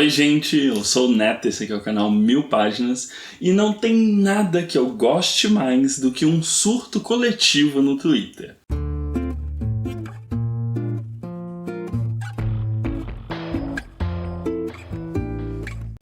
Oi gente, eu sou o Neto, esse aqui é o canal 1000 Páginas e não tem nada que eu goste mais do que um surto coletivo no Twitter.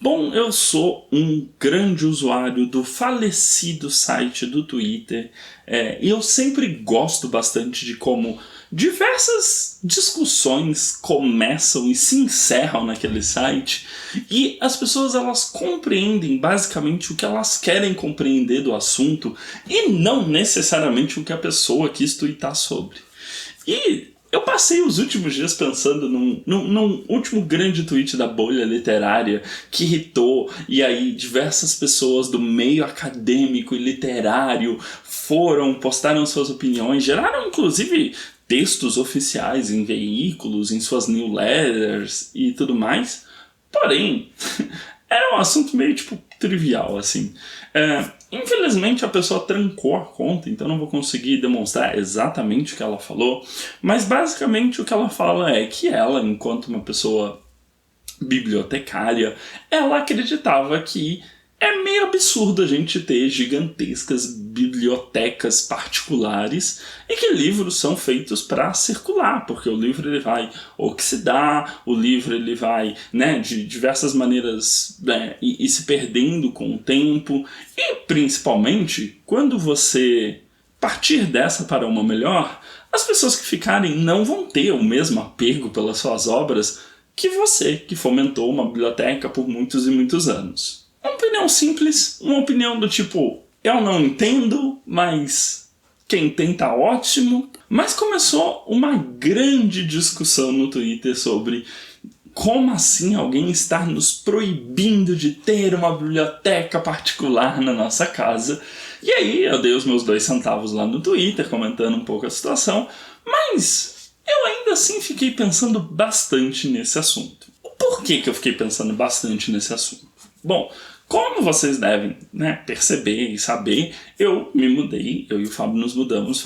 Bom, eu sou um grande usuário do falecido site do Twitter e eu sempre gosto bastante de como diversas discussões começam e se encerram naquele site e as pessoas elas compreendem basicamente o que elas querem compreender do assunto e não necessariamente o que a pessoa quis tweetar sobre. E eu passei os últimos dias pensando num último grande tweet da bolha literária que irritou, e aí diversas pessoas do meio acadêmico e literário postaram suas opiniões, geraram inclusive textos oficiais em veículos, em suas newsletters e tudo mais. Porém, era um assunto meio trivial, assim. Infelizmente a pessoa trancou a conta, então não vou conseguir demonstrar exatamente o que ela falou, mas basicamente o que ela fala é que ela, enquanto uma pessoa bibliotecária, ela acreditava que é meio absurdo a gente ter gigantescas bibliotecas particulares e que livros são feitos para circular, porque o livro ele vai oxidar, o livro ele vai de diversas maneiras ir se perdendo com o tempo e principalmente quando você partir dessa para uma melhor, as pessoas que ficarem não vão ter o mesmo apego pelas suas obras que você, que fomentou uma biblioteca por muitos e muitos anos. Uma opinião simples, uma opinião do tipo, eu não entendo, mas quem tem tá ótimo. Mas começou uma grande discussão no Twitter sobre como assim alguém está nos proibindo de ter uma biblioteca particular na nossa casa. E aí eu dei os meus 2 centavos lá no Twitter, comentando um pouco a situação, mas eu ainda assim fiquei pensando bastante nesse assunto. Por que eu fiquei pensando bastante nesse assunto? Bom, como vocês devem perceber e saber, eu me mudei, eu e o Fábio nos mudamos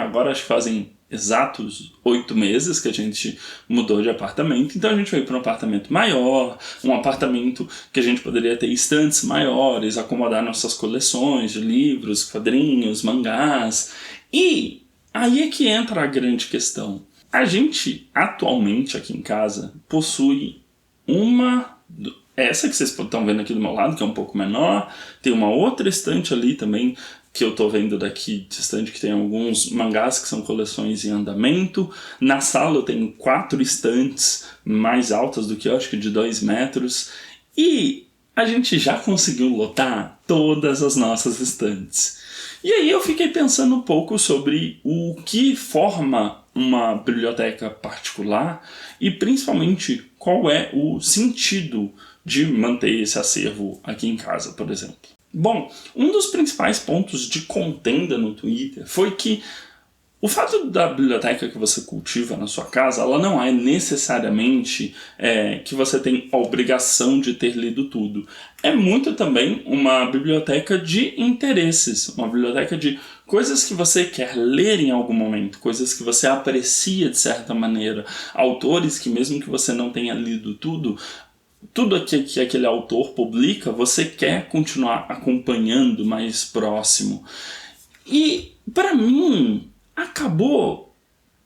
agora acho que fazem exatos 8 meses que a gente mudou de apartamento, então a gente veio para um apartamento maior, um apartamento que a gente poderia ter estantes maiores, acomodar nossas coleções de livros, quadrinhos, mangás, e aí é que entra a grande questão. A gente atualmente aqui em casa possui essa que vocês estão vendo aqui do meu lado, que é um pouco menor. Tem uma outra estante ali também, que eu estou vendo daqui distante, que tem alguns mangás que são coleções em andamento. Na sala eu tenho 4 estantes mais altas do que eu, acho que de 2 metros. E a gente já conseguiu lotar todas as nossas estantes. E aí eu fiquei pensando um pouco sobre o que forma uma biblioteca particular e principalmente qual é o sentido de manter esse acervo aqui em casa, por exemplo. Bom, um dos principais pontos de contenda no Twitter foi que o fato da biblioteca que você cultiva na sua casa, ela não é necessariamente que você tem a obrigação de ter lido tudo. É muito também uma biblioteca de interesses, uma biblioteca de coisas que você quer ler em algum momento, coisas que você aprecia de certa maneira, autores que mesmo que você não tenha lido tudo que aquele autor publica, você quer continuar acompanhando mais próximo. E, para mim, acabou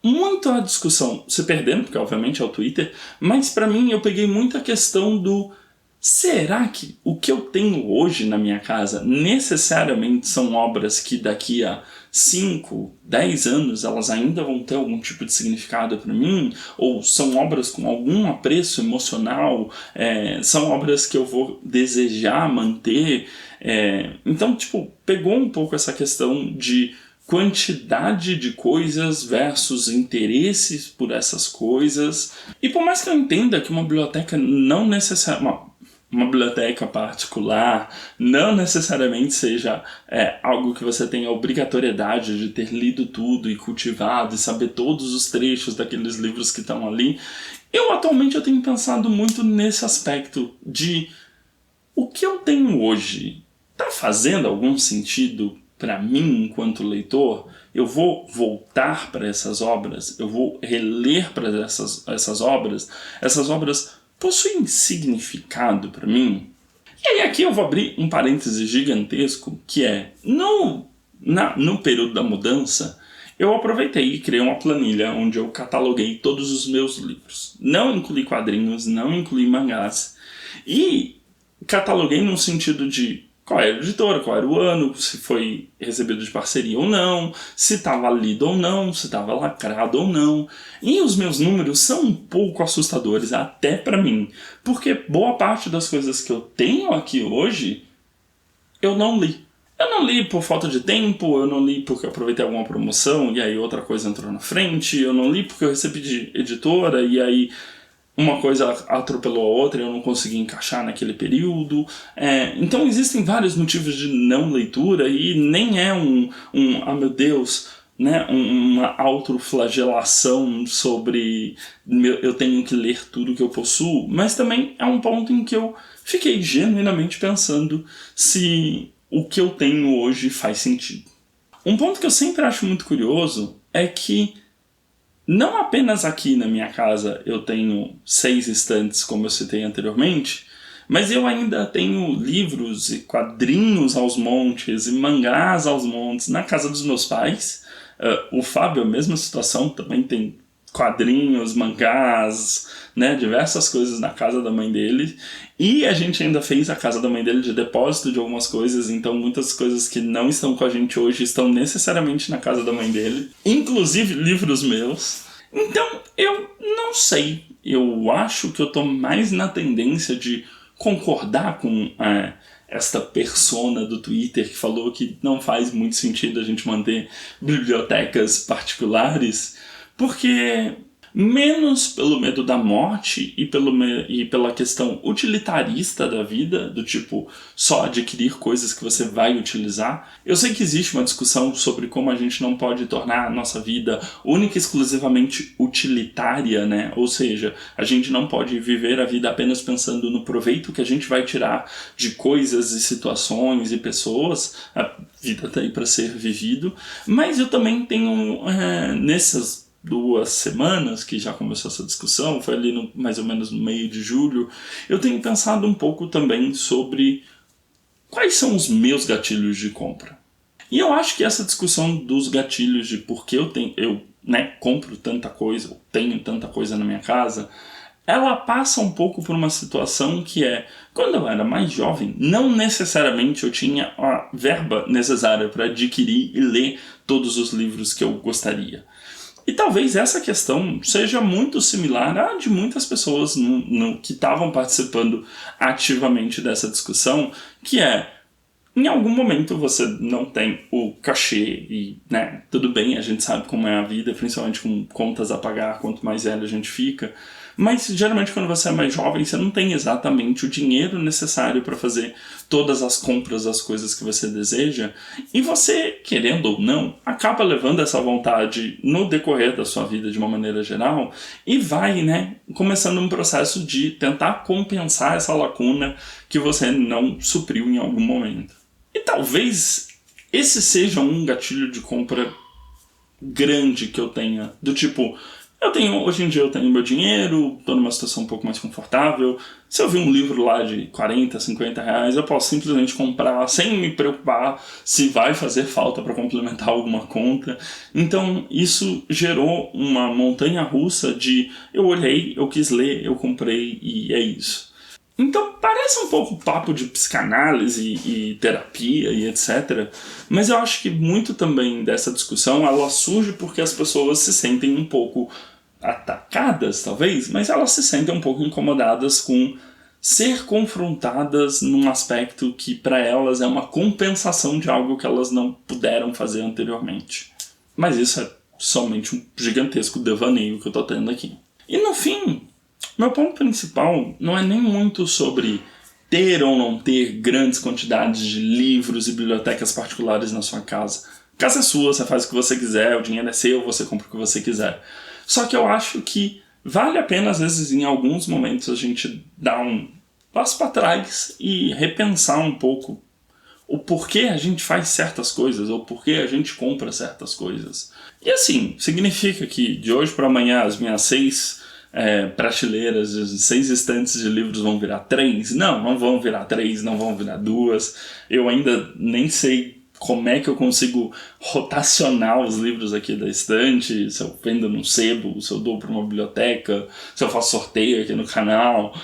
muito a discussão se perdendo, porque obviamente é o Twitter, mas para mim eu peguei muito a questão do será que o que eu tenho hoje na minha casa necessariamente são obras que daqui a 5, 10 anos elas ainda vão ter algum tipo de significado para mim? Ou são obras com algum apreço emocional? São obras que eu vou desejar manter? Então, pegou um pouco essa questão de quantidade de coisas versus interesses por essas coisas. E por mais que eu entenda que uma biblioteca não necessariamente... Uma biblioteca particular não necessariamente seja algo que você tenha obrigatoriedade de ter lido tudo e cultivado e saber todos os trechos daqueles livros que estão ali. Atualmente eu tenho pensado muito nesse aspecto de o que eu tenho hoje está fazendo algum sentido para mim enquanto leitor? Eu vou voltar para essas obras? Eu vou reler para essas obras? Essas obras possuem significado para mim. E aí aqui eu vou abrir um parêntese gigantesco, que é, no período da mudança, eu aproveitei e criei uma planilha onde eu cataloguei todos os meus livros. Não incluí quadrinhos, não incluí mangás. E cataloguei no sentido de qual era a editora, qual era o ano, se foi recebido de parceria ou não, se estava lido ou não, se estava lacrado ou não. E os meus números são um pouco assustadores, até para mim. Porque boa parte das coisas que eu tenho aqui hoje, eu não li. Eu não li por falta de tempo, eu não li porque eu aproveitei alguma promoção e aí outra coisa entrou na frente, eu não li porque eu recebi de editora e aí uma coisa atropelou a outra e eu não consegui encaixar naquele período. Então existem vários motivos de não leitura e nem é ah meu Deus, né, uma autoflagelação sobre eu tenho que ler tudo que eu possuo, mas também é um ponto em que eu fiquei genuinamente pensando se o que eu tenho hoje faz sentido. Um ponto que eu sempre acho muito curioso é que não apenas aqui na minha casa eu tenho 6 estantes, como eu citei anteriormente, mas eu ainda tenho livros e quadrinhos aos montes e mangás aos montes na casa dos meus pais. O Fábio, a mesma situação, também tem quadrinhos, mangás, né, diversas coisas na casa da mãe dele. E a gente ainda fez a casa da mãe dele de depósito de algumas coisas, então muitas coisas que não estão com a gente hoje estão necessariamente na casa da mãe dele, inclusive livros meus. Então, eu não sei, eu acho que eu tô mais na tendência de concordar com esta persona do Twitter que falou que não faz muito sentido a gente manter bibliotecas particulares, porque menos pelo medo da morte e pela questão utilitarista da vida, do tipo, só adquirir coisas que você vai utilizar. Eu sei que existe uma discussão sobre como a gente não pode tornar a nossa vida única e exclusivamente utilitária, né? Ou seja, a gente não pode viver a vida apenas pensando no proveito que a gente vai tirar de coisas e situações e pessoas. A vida tá aí para ser vivido. Mas eu também tenho, nessas 2 semanas que já começou essa discussão, foi ali mais ou menos no meio de julho, eu tenho pensado um pouco também sobre quais são os meus gatilhos de compra. E eu acho que essa discussão dos gatilhos de por que eu compro tanta coisa, ou tenho tanta coisa na minha casa, ela passa um pouco por uma situação que é, quando eu era mais jovem, não necessariamente eu tinha a verba necessária para adquirir e ler todos os livros que eu gostaria. E talvez essa questão seja muito similar à de muitas pessoas que estavam participando ativamente dessa discussão, que é, em algum momento você não tem o cachê e, tudo bem, a gente sabe como é a vida, principalmente com contas a pagar, quanto mais velho a gente fica, mas geralmente quando você é mais jovem você não tem exatamente o dinheiro necessário para fazer todas as compras das coisas que você deseja, e você, querendo ou não, acaba levando essa vontade no decorrer da sua vida de uma maneira geral e vai, começando um processo de tentar compensar essa lacuna que você não supriu em algum momento. E talvez esse seja um gatilho de compra grande que eu tenha, do tipo, hoje em dia eu tenho meu dinheiro, estou numa situação um pouco mais confortável. Se eu ver um livro lá de 40, 50 reais, eu posso simplesmente comprar sem me preocupar se vai fazer falta para complementar alguma conta. Então isso gerou uma montanha russa de eu olhei, eu quis ler, eu comprei e é isso. Então parece um pouco papo de psicanálise e terapia e etc. Mas eu acho que muito também dessa discussão ela surge porque as pessoas se sentem um pouco atacadas, talvez, mas elas se sentem um pouco incomodadas com ser confrontadas num aspecto que para elas é uma compensação de algo que elas não puderam fazer anteriormente. Mas isso é somente um gigantesco devaneio que eu estou tendo aqui. E no fim, meu ponto principal não é nem muito sobre ter ou não ter grandes quantidades de livros e bibliotecas particulares na sua casa. A casa é sua, você faz o que você quiser, o dinheiro é seu, você compra o que você quiser. Só que eu acho que vale a pena, às vezes, em alguns momentos, a gente dar um passo para trás e repensar um pouco o porquê a gente faz certas coisas, ou porquê a gente compra certas coisas. E assim, significa que de hoje para amanhã as minhas 6 prateleiras, 6 estantes de livros vão virar 3? Não vão virar 3, não vão virar 2. Eu ainda nem sei como é que eu consigo rotacionar os livros aqui da estante, se eu vendo num sebo, se eu dou para uma biblioteca, se eu faço sorteio aqui no canal.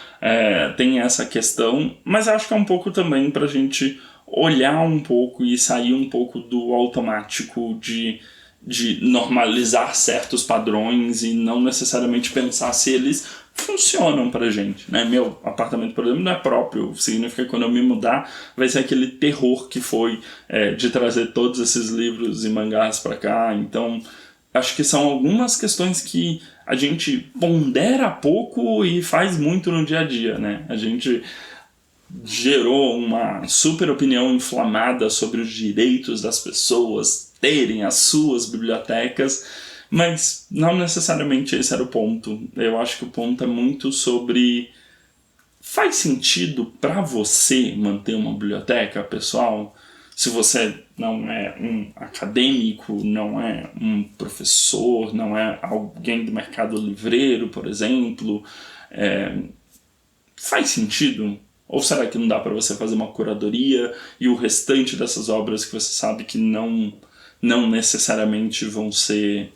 Tem essa questão, mas acho que é um pouco também pra gente olhar um pouco e sair um pouco do automático de normalizar certos padrões e não necessariamente pensar se eles funcionam pra gente, né? Meu apartamento, por exemplo, não é próprio, significa que quando eu me mudar vai ser aquele terror que foi de trazer todos esses livros e mangás pra cá. Então acho que são algumas questões que a gente pondera pouco e faz muito no dia a dia, né? A gente gerou uma super opinião inflamada sobre os direitos das pessoas terem as suas bibliotecas, mas não necessariamente esse era o ponto. Eu acho que o ponto é muito sobre: faz sentido para você manter uma biblioteca pessoal? Se você não é um acadêmico, não é um professor, não é alguém do mercado livreiro, por exemplo, faz sentido? Ou será que não dá para você fazer uma curadoria e o restante dessas obras que você sabe que não necessariamente vão ser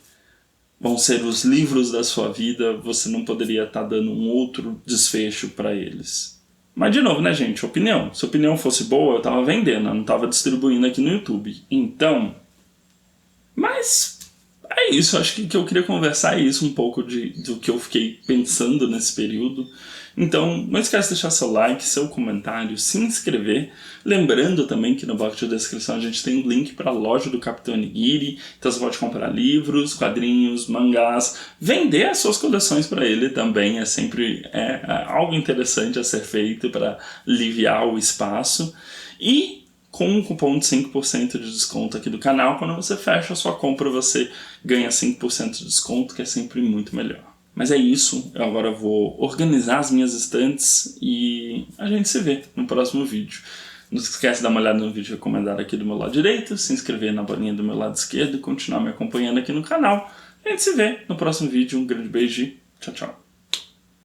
os livros da sua vida, você não poderia estar dando um outro desfecho para eles? Mas de novo, né, gente? Opinião. Se a opinião fosse boa, eu estava vendendo, eu não estava distribuindo aqui no YouTube. Então, mas é isso, acho que o que eu queria conversar é isso, um pouco do que eu fiquei pensando nesse período. Então, não esquece de deixar seu like, seu comentário, se inscrever. Lembrando também que no box de descrição a gente tem um link para a loja do Capitão Onigiri, então você pode comprar livros, quadrinhos, mangás, vender as suas coleções para ele também, é sempre algo interessante a ser feito para aliviar o espaço. E com um cupom de 5% de desconto aqui do canal, quando você fecha a sua compra você ganha 5% de desconto, que é sempre muito melhor. Mas é isso, eu agora vou organizar as minhas estantes e a gente se vê no próximo vídeo. Não se esquece de dar uma olhada no vídeo recomendado aqui do meu lado direito, se inscrever na bolinha do meu lado esquerdo e continuar me acompanhando aqui no canal. A gente se vê no próximo vídeo, um grande beijo e tchau, tchau.